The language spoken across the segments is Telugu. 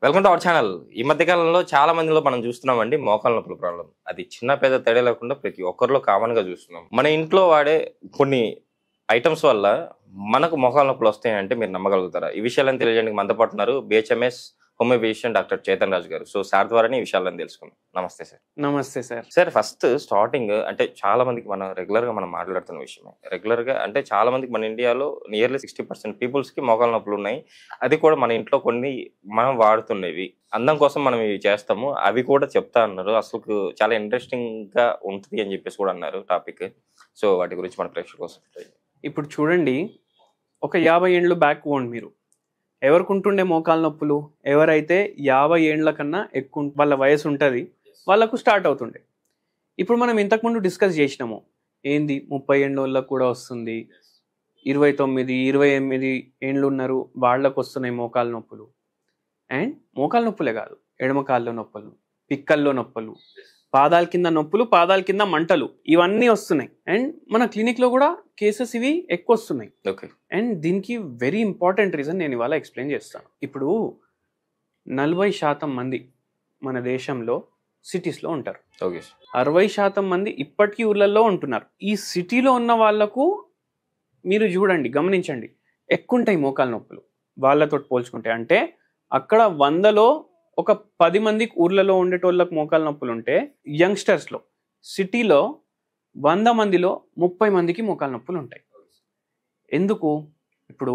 Welcome to our channel. ఈ మధ్య కాలంలో చాలా మందిలో మనం చూస్తున్నామండి మోకాళ్ళ నొప్పుల ప్రాబ్లం. అది చిన్న పెద్ద తేడా లేకుండా ప్రతి ఒక్కరిలో కామన్ గా చూస్తున్నాం. మన ఇంట్లో వాడే కొన్ని ఐటమ్స్ వల్ల మనకు మోకాళ్ళ నొప్పులు వస్తాయంటే మీరు నమ్మగలుగుతారా? ఈ విషయాలను తెలియజేయడానికి మనతో పాటు ఉన్నారు బిహెచ్ఎంఎస్ హోమియోపేషియన్ డాక్టర్ చేతన్ రాజు గారు. సో సార్ ద్వారానే ఈ విషయాలను తెలుసుకుందాం. నమస్తే సార్. నమస్తే సార్. సార్, ఫస్ట్ స్టార్టింగ్ అంటే చాలా మందికి మనం రెగ్యులర్ గా మనం మాట్లాడుతున్న విషయమే. రెగ్యులర్ గా అంటే చాలా మందికి మన ఇండియాలో నియర్లీ 60% పీపుల్స్ కి మోకాళ్ళ నొప్పులు ఉన్నాయి. అది కూడా మన ఇంట్లో కొన్ని మనం వాడుతున్నవి అందం కోసం మనం ఇవి చేస్తాము, అవి కూడా చెప్తా అన్నారు. అసలు చాలా ఇంట్రెస్టింగ్ గా ఉంటుంది అని చెప్పేసి కూడా అన్నారు టాపిక్. సో వాటి గురించి మన ప్రేక్షకుల కోసం ఇప్పుడు చూడండి, ఒక 50 ఏండ్లు బ్యాక్ పోండి మీరు. ఎవరికి ఉంటుండే మోకాళ్ళ నొప్పులు? ఎవరైతే 50 ఏండ్ల కన్నా ఎక్కువ వాళ్ళ వయసు ఉంటుంది వాళ్ళకు స్టార్ట్ అవుతుండే. ఇప్పుడు మనం ఇంతకుముందు డిస్కస్ చేసినాము, ఏంది 30 ఏండ్ల వాళ్ళకు కూడా వస్తుంది, 29, 28 ఏండ్లు ఉన్నారు వాళ్ళకు వస్తున్నాయి మోకాళ్ళ నొప్పులు. అండ్ మోకాళ్ళ నొప్పులే కాదు, ఎడమ కాళ్ళలో నొప్పులు, పిక్కల్లో నొప్పులు, పాదాల కింద నొప్పులు, పాదాల కింద మంటలు, ఇవన్నీ వస్తున్నాయి. అండ్ మన క్లినిక్లో కూడా కేసెస్ ఇవి ఎక్కువ వస్తున్నాయి. ఓకే. అండ్ దీనికి వెరీ ఇంపార్టెంట్ రీజన్ నేను ఇవాళ ఎక్స్ప్లెయిన్ చేస్తాను. ఇప్పుడు 40% మంది మన దేశంలో సిటీస్లో ఉంటారు. ఓకే. 60% మంది ఇప్పటికీ ఊర్లలో ఉంటున్నారు. ఈ సిటీలో ఉన్న వాళ్లకు మీరు చూడండి, గమనించండి, ఎక్కువ ఉంటాయి మోకాళ్ళ నొప్పులు వాళ్ళతో పోల్చుకుంటే. అంటే అక్కడ 100లో ఒక 10 మందికి ఊర్లలో ఉండేటోళ్ళకి మోకాళ్ళ నొప్పులు ఉంటే, యంగ్స్టర్స్లో సిటీలో 100 మందిలో 30 మందికి మోకాళ్ళ నొప్పులు ఉంటాయి. ఎందుకు? ఇప్పుడు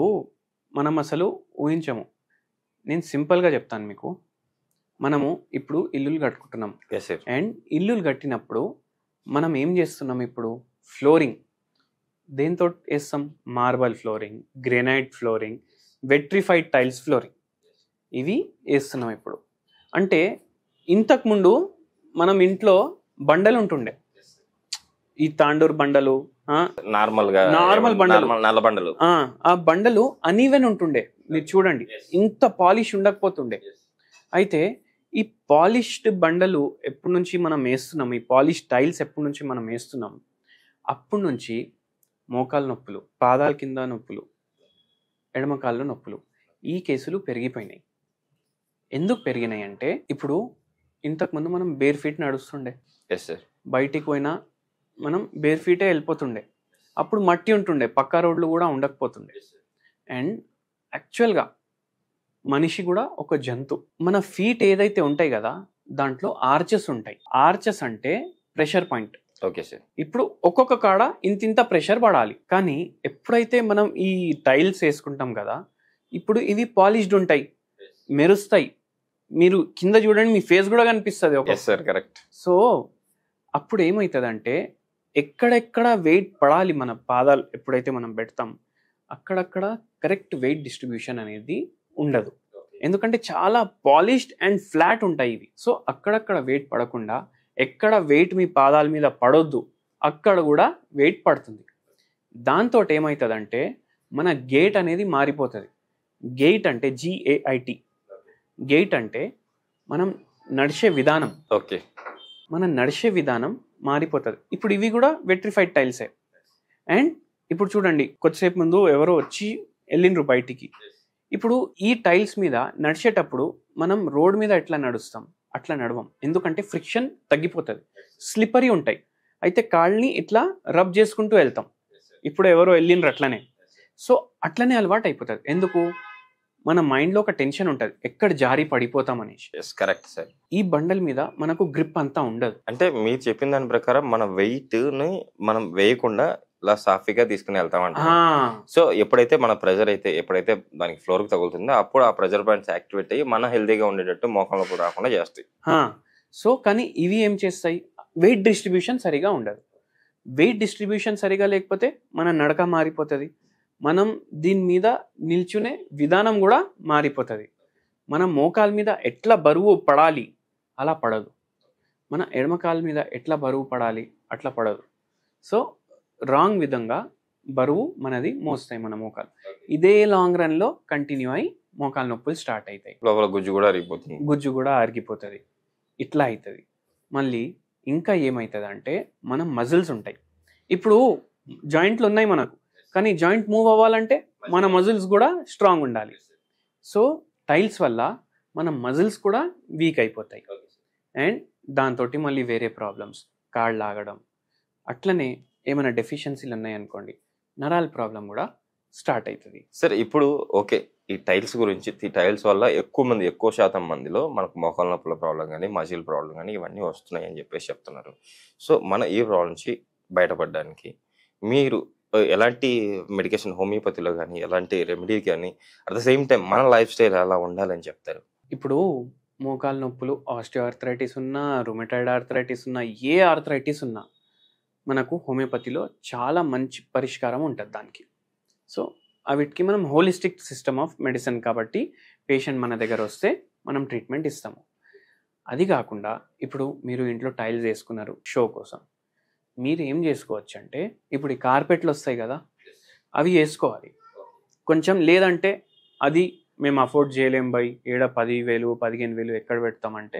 మనం అసలు ఊహించము. నేను సింపుల్గా చెప్తాను మీకు. మనము ఇప్పుడు ఇల్లులు కట్టుకుంటున్నాం. అండ్ ఇల్లులు కట్టినప్పుడు మనం ఏం చేస్తున్నాం? ఇప్పుడు ఫ్లోరింగ్ దేంతో వేస్తాం? Marble flooring, granite flooring, vitrified tiles flooring, ఇవి వేస్తున్నాం ఇప్పుడు. అంటే ఇంతకుముందు మనం ఇంట్లో బండలు ఉంటుండే, ఈ తాండూరు బండలు, నార్మల్ బండలు, నల్ల బండలు. ఆ బండలు అనీవెన్ ఉంటుండే. మీరు చూడండి, ఇంత పాలిష్ ఉండకపోతుండే. అయితే ఈ పాలిష్డ్ బండలు ఎప్పటి నుంచి మనం వేస్తున్నాం, ఈ పాలిష్ టైల్స్ ఎప్పటి నుంచి మనం వేస్తున్నాం, అప్పటి నుంచి మోకాళ్ళ నొప్పులు, పాదాల కింద నొప్పులు, ఎడమ కాళ్ళలో నొప్పులు, ఈ కేసులు పెరిగిపోయినాయి. ఎందుకు పెరిగినాయి అంటే, ఇప్పుడు ఇంతకుముందు మనం బేర్ ఫీట్ నడుస్తుండే, బయటికి పోయినా మనం బేర్ ఫీటే వెళ్ళిపోతుండే. అప్పుడు మట్టి ఉంటుండే, పక్కా రోడ్లు కూడా ఉండకపోతుండే. అండ్ యాక్చువల్గా మనిషి కూడా ఒక జంతు. మన ఫీట్ ఏదైతే ఉంటాయి కదా, దాంట్లో ఆర్చెస్ ఉంటాయి. ఆర్చెస్ అంటే ప్రెషర్ పాయింట్. Okay sir. ఇప్పుడు ఒక్కొక్క కాడ ఇంత ప్రెషర్ పడాలి. కానీ ఎప్పుడైతే మనం ఈ టైల్స్ వేసుకుంటాం కదా, ఇప్పుడు ఇవి పాలిష్డ్ ఉంటాయి, మెరుస్తాయి. మీరు కింద చూడండి, మీ ఫేస్ కూడా కనిపిస్తుంది. కరెక్ట్. సో అప్పుడు ఏమవుతుందంటే, ఎక్కడెక్కడ వెయిట్ పడాలి మన పాదాలు ఎప్పుడైతే మనం పెడతాం, అక్కడక్కడ కరెక్ట్ వెయిట్ డిస్ట్రిబ్యూషన్ అనేది ఉండదు. ఎందుకంటే చాలా పాలిష్డ్ అండ్ ఫ్లాట్ ఉంటాయి ఇవి. సో అక్కడక్కడ వెయిట్ పడకుండా, ఎక్కడ వెయిట్ మీ పాదాల మీద పడొద్దు అక్కడ కూడా వెయిట్ పడుతుంది. దాంతో ఏమవుతుందంటే, మన గేట్ అనేది మారిపోతుంది. గేట్ అంటే GAIT. గేట్ అంటే మనం నడిచే విధానం. ఓకే. మనం నడిచే విధానం మారిపోతుంది. ఇప్పుడు ఇవి కూడా వెట్రిఫైడ్ టైల్సే. అండ్ ఇప్పుడు చూడండి, కొద్దిసేపు ముందు ఎవరో వచ్చి వెళ్ళిండ్రు బయటికి. ఇప్పుడు ఈ టైల్స్ మీద నడిచేటప్పుడు మనం రోడ్ మీద ఎట్లా నడుస్తాం అట్లా నడవం. ఎందుకంటే ఫ్రిక్షన్ తగ్గిపోతుంది, స్లిప్పరీ ఉంటాయి. అయితే కాళ్ళని ఇట్లా రబ్ చేసుకుంటూ వెళ్తాం. ఇప్పుడు ఎవరో వెళ్ళిండ్రు అట్లనే. సో అట్లనే అలవాటు అయిపోతుంది. ఎందుకు? మన మైండ్లో ఒక టెన్షన్ ఉంటుంది, ఎక్కడ జారి పడిపోతాం అనేసి. Correct sir. ఈ బండల్ మీద మనకు గ్రిప్ అంతా ఉండదు. అంటే మీరు చెప్పిన దాని ప్రకారం మన వెయిట్ ని మనం వేయకుండా ఇలా సాఫీగా తీసుకుని వెళ్తామంట. సో ఎప్పుడైతే మన ప్రెజర్ అయితే ఎప్పుడైతే దానికి ఫ్లోర్ కి తగులుతుందో, అప్పుడు ఆ ప్రెజర్ పాయింట్స్ యాక్టివేట్ అయ్యి మన హెల్తీగా ఉండేటట్టు మోకాళ్ళ నొప్పులు రాకుండా చేస్తాయి. సో కానీ ఇవి ఏం చేస్తాయి? వెయిట్ డిస్ట్రిబ్యూషన్ సరిగా ఉండదు. వెయిట్ డిస్ట్రిబ్యూషన్ సరిగా లేకపోతే మన నడక మారిపోతుంది. మనం దీని మీద నిల్చునే విధానం కూడా మారిపోతుంది. మన మోకాల మీద ఎట్లా బరువు పడాలి అలా పడదు. మన ఎడమ కాలు మీద ఎట్లా బరువు పడాలి అట్లా పడదు. సో రాంగ్ విధంగా బరువు మనది మోస్తాయి మన మోకాలు. ఇదే లాంగ్ రన్లో కంటిన్యూ అయ్యి మోకాలు నొప్పులు స్టార్ట్ అవుతాయి. లోపల గుజ్జు కూడా అరిగిపోతుంది. ఇట్లా అవుతుంది. మళ్ళీ ఇంకా ఏమవుతుంది అంటే, మనం మజిల్స్ ఉంటాయి. ఇప్పుడు జాయింట్లు ఉన్నాయి మనకు, కానీ జాయింట్ మూవ్ అవ్వాలంటే మన మజిల్స్ కూడా స్ట్రాంగ్ ఉండాలి. సో టైల్స్ వల్ల మన మజిల్స్ కూడా వీక్ అయిపోతాయి. అండ్ దాంతో మళ్ళీ వేరే ప్రాబ్లమ్స్, కాళ్ళు లాగడం, అట్లనే ఏమైనా డెఫిషియన్సీలు ఉన్నాయనుకోండి, నరాల ప్రాబ్లం కూడా స్టార్ట్ అవుతుంది. సరే, ఇప్పుడు ఓకే, ఈ టైల్స్ గురించి, ఈ టైల్స్ వల్ల ఎక్కువ శాతం మందిలో మనకు మోకాళ్ళ నొప్పుల ప్రాబ్లం కానీ మజిల్ ప్రాబ్లం కానీ ఇవన్నీ వస్తున్నాయి అని చెప్పేసి చెప్తున్నారు. సో మన ఈ ప్రాబ్లం నుంచి బయటపడడానికి మీరు ఎలాంటి మెడికేషన్, హోమియోపతిలో కానీ ఎలాంటి రెమెడీ కానీ, అట్ ద సేమ్ టైం మన లైఫ్ స్టైల్ ఎలా ఉండాలని చెప్తారు? ఇప్పుడు మోకాళ్ళ నొప్పులు, ఆస్టియోఆర్థరైటిస్ ఉన్నా, రుమటాయిడ్ ఆర్థరైటిస్ ఉన్నా, ఏ ఆర్థరైటిస్ ఉన్నా మనకు హోమియోపతిలో చాలా మంచి పరిష్కారం ఉంటుంది దానికి. సో వీటికి మనం హోలిస్టిక్ సిస్టమ్ ఆఫ్ మెడిసిన్ కాబట్టి పేషెంట్ మన దగ్గర వస్తే మనం ట్రీట్మెంట్ ఇస్తాము. అది కాకుండా ఇప్పుడు మీరు ఇంట్లో టైల్స్ వేసుకున్నారు షో కోసం, మీరు ఏం చేసుకోవచ్చు అంటే ఇప్పుడు ఈ కార్పెట్లు వస్తాయి కదా, అవి వేసుకోవాలి కొంచెం. లేదంటే అది మేము అఫోర్డ్ చేయలేం బై, ఏడ 10,000 15,000 ఎక్కడ పెడతామంటే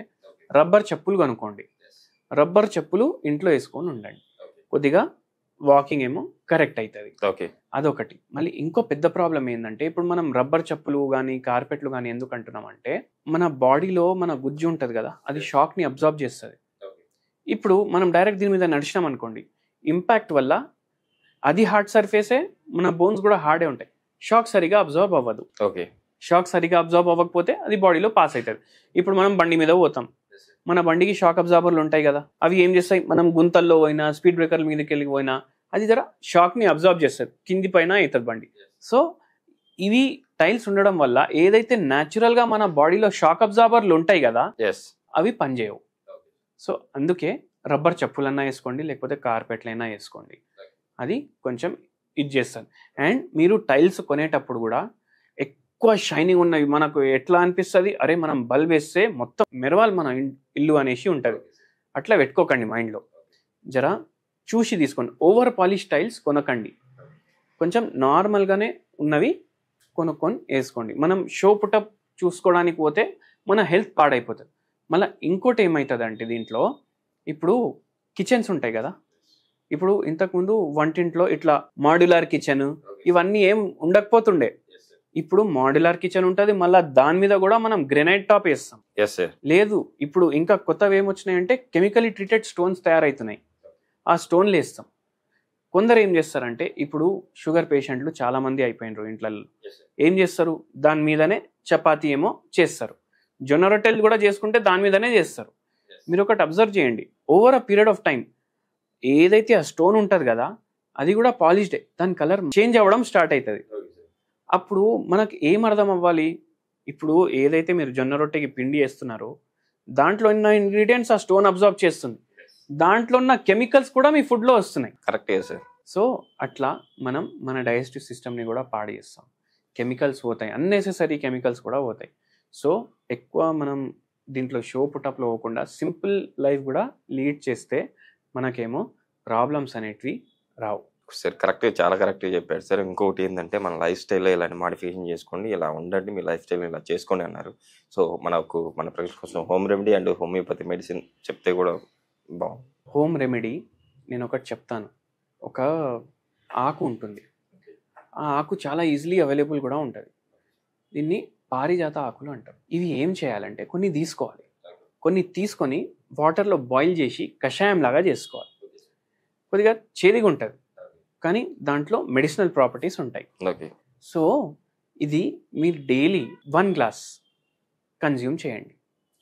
రబ్బర్ చెప్పులు కనుక్కోండి. రబ్బర్ చెప్పులు ఇంట్లో వేసుకొని ఉండండి, కొద్దిగా వాకింగ్ ఏమో కరెక్ట్ అవుతుంది. ఓకే, అదొకటి. మళ్ళీ ఇంకో పెద్ద ప్రాబ్లం ఏంటంటే ఇప్పుడు మనం రబ్బర్ చెప్పులు కానీ కార్పెట్లు కానీ ఎందుకు అంటున్నాం అంటే మన బాడీలో మన గుజ్జు ఉంటుంది కదా, అది షాక్ని అబ్జార్బ్ చేస్తుంది. ఇప్పుడు మనం డైరెక్ట్ దీని మీద నడిచినాం అనుకోండి, ఇంపాక్ట్ వల్ల అది హార్డ్ సర్ఫేసే, మన బోన్స్ కూడా హార్డే ఉంటాయి, షాక్ సరిగా అబ్జార్బ్ అవ్వదు. ఓకే, షాక్ సరిగా అబ్జార్బ్ అవ్వకపోతే అది బాడీలో పాస్ అవుతుంది. ఇప్పుడు మనం బండి మీద పోతాం, మన బండికి షాక్ అబ్జార్బర్లు ఉంటాయి కదా, అవి ఏం చేస్తాయి, మనం గుంతల్లో పోయినా స్పీడ్ బ్రేకర్ల మీదకి వెళ్ళిపోయినా అది జర షాక్ని అబ్జార్బ్ చేస్తుంది, కింది పైన అవుతుంది బండి. సో ఇవి టైల్స్ ఉండడం వల్ల ఏదైతే న్యాచురల్గా మన బాడీలో షాక్ అబ్జార్బర్లు ఉంటాయి కదా, అవి పనిచేయవు. సో అందుకే రబ్బర్ చెప్పులన్నా వేసుకోండి, లేకపోతే కార్పెట్లైనా వేసుకోండి, అది కొంచెం ఇది చేస్తుంది. అండ్ మీరు టైల్స్ కొనేటప్పుడు కూడా ఎక్కువ షైనింగ్ ఉన్నవి మనకు ఎట్లా అనిపిస్తుంది, అరే మనం బల్బ్ వేస్తే మొత్తం మెరవాలి మన ఇల్లు అనేసి ఉంటుంది, అట్లా పెట్టుకోకండి మైండ్లో. జరా చూసి తీసుకోండి. ఓవర్ పాలిష్ టైల్స్ కొనకండి, కొంచెం నార్మల్గానే ఉన్నవి కొనుక్కొని వేసుకోండి. మనం షో పుటప్ చూసుకోవడానికి పోతే మన హెల్త్ పాడైపోతుంది. మళ్ళీ ఇంకోటి ఏమవుతుంది అంటే దీంట్లో ఇప్పుడు కిచెన్స్ ఉంటాయి కదా, ఇప్పుడు ఇంతకుముందు వంటింట్లో ఇట్లా మాడ్యులర్ కిచెన్ ఇవన్నీ ఏం ఉండకపోతుండే, ఇప్పుడు మాడ్యులర్ కిచెన్ ఉంటుంది, మళ్ళీ దాని మీద కూడా మనం గ్రెనైట్ టాప్ వేస్తాం. లేదు, ఇప్పుడు ఇంకా కొత్తవి ఏమొచ్చినాయంటే కెమికలీ ట్రీటెడ్ స్టోన్స్ తయారవుతున్నాయి, ఆ స్టోన్లు వేస్తాం. కొందరు ఏం చేస్తారంటే ఇప్పుడు షుగర్ పేషెంట్లు చాలా మంది అయిపోయినారు ఇంట్లలో, ఏం చేస్తారు, దాని మీదనే చపాతీ ఏమో చేస్తారు, జొన్న రొట్టెలు కూడా చేసుకుంటే దాని మీదనే చేస్తారు. మీరు ఒకటి అబ్జర్వ్ చేయండి, over a period of time ఏదైతే ఆ స్టోన్ ఉంటుంది కదా అది కూడా పాలిష్డే, దాని కలర్ చేంజ్ అవ్వడం స్టార్ట్ అవుతుంది. అప్పుడు మనకు ఏం అర్థం అవ్వాలి, ఇప్పుడు ఏదైతే మీరు జొన్న రొట్టెకి పిండి వేస్తున్నారో దాంట్లో ఉన్న ఇంగ్రీడియంట్స్ ఆ స్టోన్ అబ్జార్బ్ చేస్తుంది, దాంట్లో ఉన్న కెమికల్స్ కూడా మీ ఫుడ్లో వస్తున్నాయి. కరెక్టే సార్. సో అట్లా మనం మన డైజెస్టివ్ సిస్టమ్ని కూడా పాడు చేస్తాం, కెమికల్స్ పోతాయి, అన్నెసెసరీ కెమికల్స్ కూడా పోతాయి. సో ఎక్కువ మనం దీంట్లో షో పుటప్లో పోకుండా సింపుల్ లైఫ్ కూడా లీడ్ చేస్తే మనకేమో ప్రాబ్లమ్స్ అనేటివి రావు. సార్ కరెక్ట్గా, చాలా కరెక్ట్గా చెప్పారు సార్. ఇంకొకటి ఏంటంటే మన లైఫ్ స్టైల్లో ఇలాంటి మాడిఫికేషన్ చేసుకోండి, ఇలా ఉండండి, మీ లైఫ్ స్టైల్ ఇలా చేసుకోండి అన్నారు. సో మన ప్రజల కోసం home remedy and homeopathy medicine చెప్తే కూడా బాగుంది. హోమ్ రెమెడీ నేను ఒకటి చెప్తాను. ఒక ఆకు ఉంటుంది, ఆ ఆకు చాలా ఈజీలీ అవైలబుల్ కూడా ఉంటుంది, దీన్ని పారిజాత ఆకులు అంటారు. ఇవి ఏం చేయాలంటే కొన్ని తీసుకోవాలి, కొన్ని తీసుకొని వాటర్లో బాయిల్ చేసి కషాయం లాగా చేసుకోవాలి. కొద్దిగా చేదుగా ఉంటుంది కానీ దాంట్లో మెడిసినల్ ప్రాపర్టీస్ ఉంటాయి. సో ఇది మీరు డైలీ 1 గ్లాస్ కన్జ్యూమ్ చేయండి.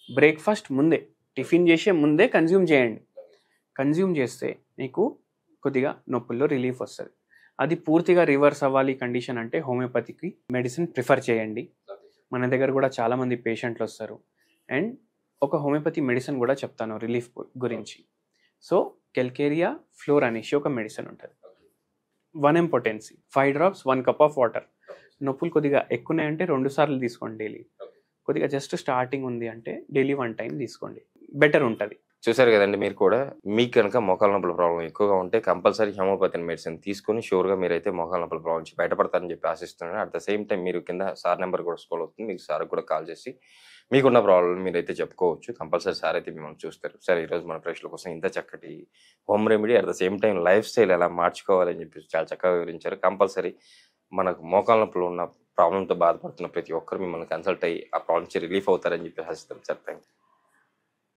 బ్రేక్ఫాస్ట్ ముందే, టిఫిన్ చేసే ముందే కన్జ్యూమ్ చేయండి. కన్జ్యూమ్ చేస్తే మీకు కొద్దిగా నొప్పుల్లో రిలీఫ్ వస్తుంది. అది పూర్తిగా రివర్స్ అవ్వాలి కండిషన్ అంటే హోమియోపతికి మెడిసిన్ ప్రిఫర్ చేయండి. మన దగ్గర కూడా చాలామంది పేషెంట్లు వస్తారు. అండ్ ఒక హోమియోపతి మెడిసిన్ కూడా చెప్తాను రిలీఫ్ గురించి. సో కెల్కేరియా ఫ్లోర్ అనేసి ఒక మెడిసిన్ ఉంటుంది, 1 potency, 5 drops 1 cup of water. నొప్పులు కొద్దిగా ఎక్కువన్నాయంటే 2 సార్లు తీసుకోండి డైలీ. కొద్దిగా జస్ట్ స్టార్టింగ్ ఉంది అంటే డైలీ 1 time తీసుకోండి, బెటర్ ఉంటుంది. చూసారు కదండి, మీరు కూడా మీకు కనుక మోకాళ్ళ నొప్పుల ప్రాబ్లం ఎక్కువగా ఉంటే కంపల్సరీ హోమియోపతి మెడిసిన్ తీసుకొని షూర్గా మీరైతే మోకాళ్ళ నొప్పుల ప్రాబ్లం నుంచి బయటపడతారని చెప్పి ఆశిస్తున్నాను. అట్ ద సేమ్ టైం మీరు కింద సార్ నెంబర్ కూడా స్క్రోల్ అవుతుంది, మీకు సార్ కూడా కాల్ చేసి మీకున్న ప్రాబ్లం మీరైతే చెప్పుకోవచ్చు. కంపల్సరీ సార్ అయితే మిమ్మల్ని చూస్తారు. సరే, ఈరోజు మన ప్రేక్షకుల కోసం ఇంత చక్కటి home remedy at the same time life style ఎలా మార్చుకోవాలని చెప్పి చాలా చక్కగా వివరించారు. కంపల్సరీ మనకు మోకాళ్ళ నొప్పులు ఉన్న ప్రాబ్లంతో బాధపడుతున్న ప్రతి ఒక్కరు మిమ్మల్ని కన్సల్ట్ అయ్యి ఆ ప్రాబ్లమ్ నుంచి రిలీఫ్ అవుతారని చెప్పి ఆశిస్తాం సార్. Thank you.